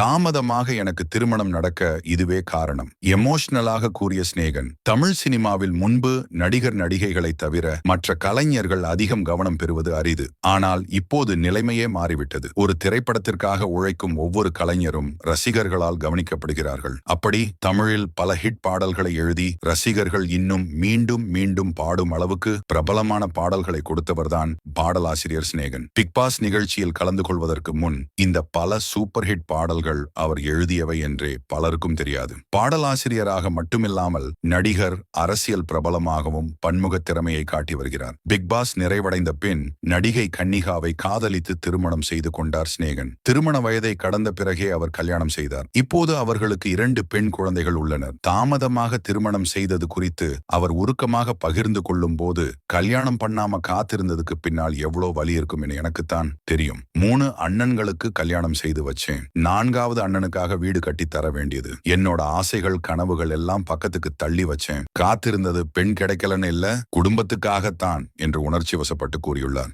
தாமதமாக எனக்கு திருமணம் நடக்க இதுவே காரணம். எமோஷனலாக கூறிய சிநேகன். தமிழ் சினிமாவில் முன்பு நடிகர் நடிகைகளை தவிர மற்ற கலைஞர்கள் அதிகம் கவனம் பெறுவது அரிது. ஆனால் இப்போது நிலைமையே மாறிவிட்டது. ஒரு திரைப்படத்திற்காக உழைக்கும் ஒவ்வொரு கலைஞரும் ரசிகர்களால் கவனிக்கப்படுகிறார்கள். அப்படி தமிழில் பல ஹிட் பாடல்களை எழுதி ரசிகர்கள் இன்னும் மீண்டும் மீண்டும் பாடும் அளவுக்கு பிரபலமான பாடல்களை கொடுத்தவர்தான் பாடலாசிரியர் சிநேகன். பிக் பாஸ் நிகழ்ச்சியில் கலந்து கொள்வதற்கு முன் இந்த பல சூப்பர் ஹிட் பாடல்கள் அவர் எழுதியவை என்றே பலருக்கும் தெரியாது. பாடலாசிரியராக மட்டுமில்லாமல் நடிகர், அரசியல் பிரபலமாகவும் பன்முக திறமையை காட்டி வருகிறார். பிக் பாஸ் நிறைவடைந்த பின் நடிகை கன்னிகாவை காதலித்து திருமணம் செய்து கொண்டார் சிநேகன். திருமண வயதை கடந்த பிறகே அவர் கல்யாணம் செய்தார். இப்போது அவர்களுக்கு 2 பெண் குழந்தைகள் உள்ளனர். தாமதமாக திருமணம் செய்தது குறித்து அவர் உருக்கமாக பகிர்ந்து கொள்ளும் போது, கல்யாணம் பண்ணாம காத்திருந்ததுக்கு பின்னால் எவ்வளோ வலி இருக்கும் என எனக்குத்தான் தெரியும். 3 அண்ணன்களுக்கு கல்யாணம் செய்து வச்சேன். 4வது அண்ணனுக்காக வீடு கட்டி தர வேண்டியது. என்னோட ஆசைகள், கனவுகள் எல்லாம் பக்கத்துக்கு தள்ளி வச்சேன். காத்திருந்தது பெண் கிடைக்கலன்னு இல்ல, குடும்பத்துக்காகத்தான் என்று உணர்ச்சி வசப்பட்டு கூறியுள்ளார்.